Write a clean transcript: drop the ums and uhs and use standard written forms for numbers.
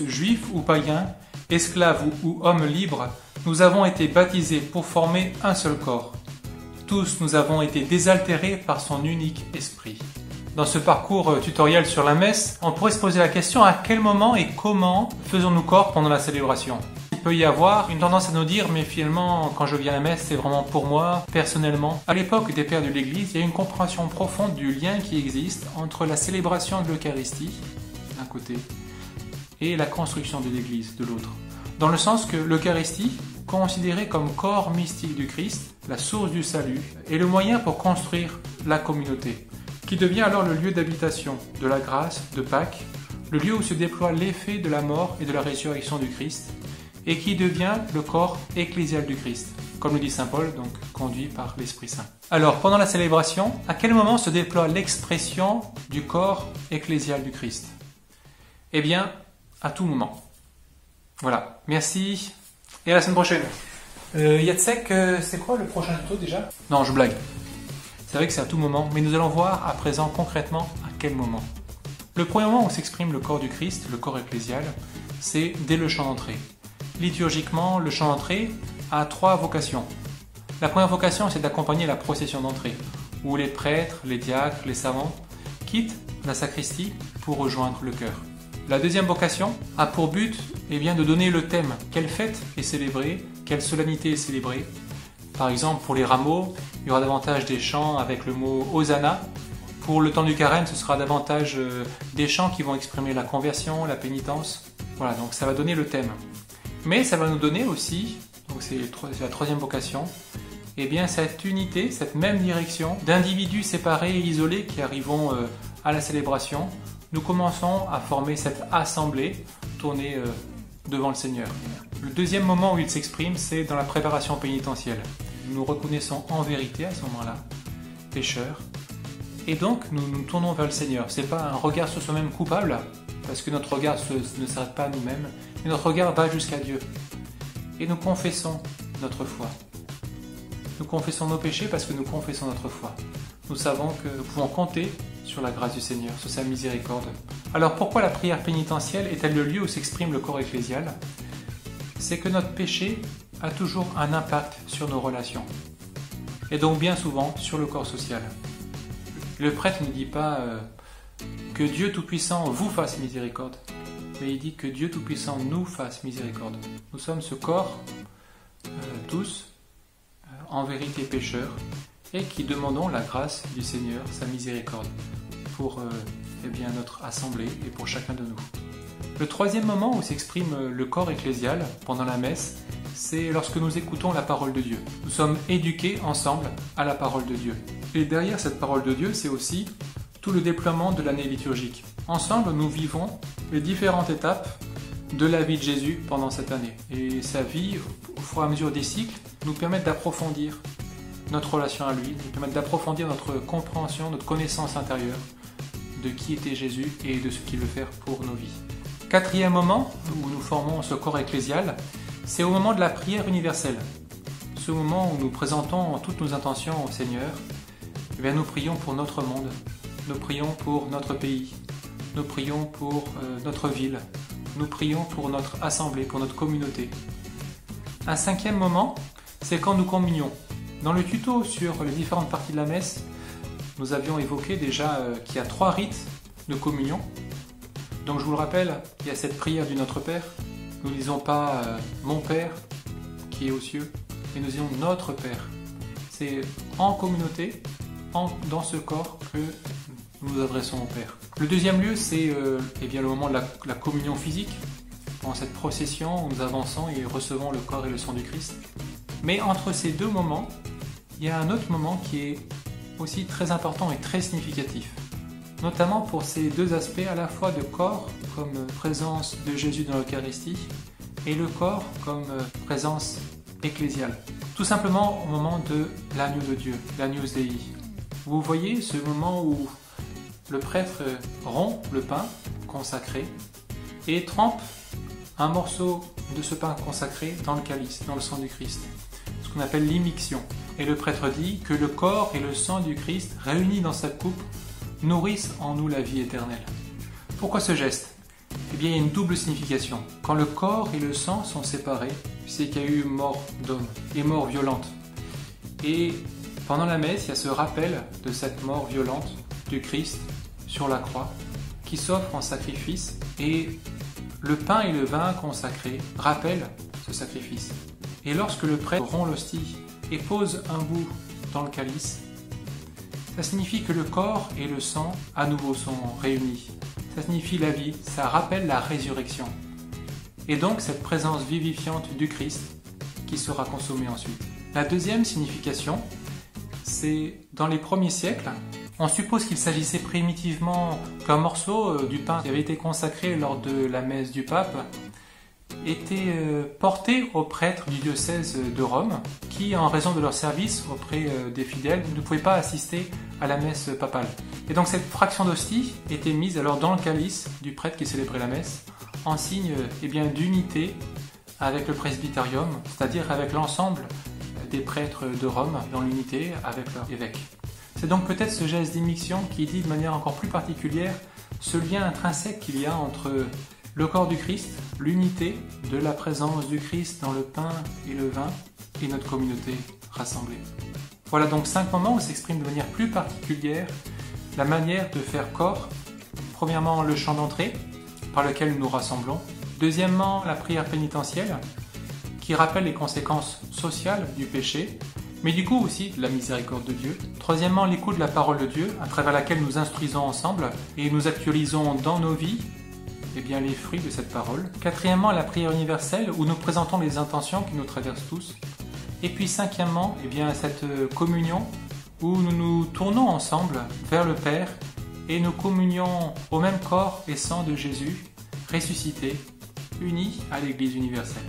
tous, juifs ou païens, esclaves ou hommes libres, nous avons été baptisés pour former un seul corps. Tous nous avons été désaltérés par son unique esprit. Dans ce parcours tutoriel sur la messe, on pourrait se poser la question à quel moment et comment faisons-nous corps pendant la célébration ? Il peut y avoir une tendance à nous dire mais finalement quand je viens à la messe c'est vraiment pour moi, personnellement. À l'époque des pères de l'Église, il y a une compréhension profonde du lien qui existe entre la célébration de l'Eucharistie d'un côté et la construction de l'Église de l'autre. Dans le sens que l'Eucharistie, considérée comme corps mystique du Christ, la source du salut, est le moyen pour construire la communauté, qui devient alors le lieu d'habitation de la grâce de Pâques, le lieu où se déploie l'effet de la mort et de la résurrection du Christ, et qui devient le corps ecclésial du Christ, comme le dit saint Paul, donc conduit par l'Esprit Saint. Alors, pendant la célébration, à quel moment se déploie l'expression du corps ecclésial du Christ ? Eh bien, à tout moment. Voilà, merci, et à la semaine prochaine. Yatsek, c'est quoi le prochain tuto déjà ? Non, je blague. C'est vrai que c'est à tout moment, mais nous allons voir à présent concrètement à quel moment. Le premier moment où s'exprime le corps du Christ, le corps ecclésial, c'est dès le chant d'entrée. Liturgiquement, le chant d'entrée a 3 vocations. La première vocation, c'est d'accompagner la procession d'entrée, où les prêtres, les diacres, les savants quittent la sacristie pour rejoindre le chœur. La deuxième vocation a pour but de donner le thème. Quelle fête est célébrée ? Quelle solennité est célébrée ? Par exemple, pour les rameaux, il y aura davantage des chants avec le mot Hosanna. Pour le temps du carême, ce sera davantage des chants qui vont exprimer la conversion, la pénitence. Voilà, donc ça va donner le thème. Mais ça va nous donner aussi, donc c'est la troisième vocation, cette unité, cette même direction d'individus séparés et isolés qui arrivons à la célébration. Nous commençons à former cette assemblée tournée devant le Seigneur. Le deuxième moment où il s'exprime, c'est dans la préparation pénitentielle. Nous reconnaissons en vérité à ce moment-là, pécheurs, et donc nous nous tournons vers le Seigneur. Ce n'est pas un regard sur soi-même coupable, parce que notre regard ne s'arrête pas à nous-mêmes, mais notre regard va jusqu'à Dieu. Et nous confessons notre foi. Nous confessons nos péchés parce que nous confessons notre foi. Nous savons que nous pouvons compter sur la grâce du Seigneur, sur sa miséricorde. Alors pourquoi la prière pénitentielle est-elle le lieu où s'exprime le corps ecclésial ? C'est que notre péché a toujours un impact sur nos relations, et donc bien souvent sur le corps social. Le prêtre ne dit pas que Dieu Tout-Puissant vous fasse miséricorde, mais il dit que Dieu Tout-Puissant nous fasse miséricorde. Nous sommes ce corps, tous, en vérité pécheurs, et qui demandons la grâce du Seigneur, sa miséricorde, pour notre assemblée et pour chacun de nous. Le troisième moment où s'exprime le corps ecclésial pendant la messe, c'est lorsque nous écoutons la parole de Dieu. Nous sommes éduqués ensemble à la parole de Dieu. Et derrière cette parole de Dieu, c'est aussi tout le déploiement de l'année liturgique. Ensemble, nous vivons les différentes étapes de la vie de Jésus pendant cette année. Et sa vie, au fur et à mesure des cycles, nous permet d'approfondir notre relation à lui, nous permet d'approfondir notre compréhension, notre connaissance intérieure de qui était Jésus et de ce qu'il veut faire pour nos vies. Quatrième moment où nous formons ce corps ecclésial, c'est au moment de la prière universelle. Ce moment où nous présentons toutes nos intentions au Seigneur, nous prions pour notre monde, nous prions pour notre pays, nous prions pour notre ville, nous prions pour notre assemblée, pour notre communauté. Un cinquième moment, c'est quand nous communions. Dans le tuto sur les différentes parties de la messe, nous avions évoqué déjà qu'il y a 3 rites de communion. Donc je vous le rappelle, il y a cette prière du Notre Père. Nous ne disons pas mon Père qui est aux cieux, mais nous disons notre Père. C'est en communauté, dans ce corps que nous nous adressons au Père. Le deuxième lieu, c'est le moment de la communion physique, dans cette procession où nous avançons et recevons le corps et le sang du Christ. Mais entre ces deux moments, il y a un autre moment qui est aussi très important et très significatif, notamment pour ces deux aspects, à la fois de corps comme présence de Jésus dans l'Eucharistie et le corps comme présence ecclésiale. Tout simplement au moment de l'agneau de Dieu, l'Agnus Dei. Vous voyez ce moment où le prêtre rompt le pain consacré et trempe un morceau de ce pain consacré dans le calice, dans le sang du Christ, ce qu'on appelle l'immixtion. Et le prêtre dit que le corps et le sang du Christ, réunis dans sa coupe, nourrissent en nous la vie éternelle. Pourquoi ce geste ? eh bien, il y a une double signification. Quand le corps et le sang sont séparés, c'est qu'il y a eu mort d'homme et mort violente. Et pendant la messe, il y a ce rappel de cette mort violente du Christ sur la croix qui s'offre en sacrifice, et le pain et le vin consacrés rappellent ce sacrifice. Et lorsque le prêtre rompt l'hostie et pose un bout dans le calice, ça signifie que le corps et le sang à nouveau sont réunis. Ça signifie la vie, ça rappelle la résurrection. Et donc cette présence vivifiante du Christ qui sera consommée ensuite. La deuxième signification, c'est dans les premiers siècles, on suppose qu'il s'agissait primitivement qu'un morceau du pain qui avait été consacré lors de la messe du pape était porté aux prêtres du diocèse de Rome qui, en raison de leur service auprès des fidèles, ne pouvaient pas assister à la messe papale. Et donc cette fraction d'hostie était mise alors dans le calice du prêtre qui célébrait la messe en signe d'unité avec le presbyterium, c'est-à-dire avec l'ensemble des prêtres de Rome dans l'unité avec leur évêque. C'est donc peut-être ce geste d'immixtion qui dit de manière encore plus particulière ce lien intrinsèque qu'il y a entre le corps du Christ, l'unité de la présence du Christ dans le pain et le vin et notre communauté rassemblée. Voilà donc 5 moments où s'exprime de manière plus particulière la manière de faire corps. Premièrement, le chant d'entrée par lequel nous nous rassemblons. Deuxièmement, la prière pénitentielle qui rappelle les conséquences sociales du péché, mais du coup aussi de la miséricorde de Dieu. Troisièmement, l'écoute de la parole de Dieu, à travers laquelle nous instruisons ensemble et nous actualisons dans nos vies les fruits de cette parole. Quatrièmement, la prière universelle, où nous présentons les intentions qui nous traversent tous. Et puis cinquièmement, cette communion, où nous nous tournons ensemble vers le Père et nous communions au même corps et sang de Jésus, ressuscité, unis à l'Église universelle.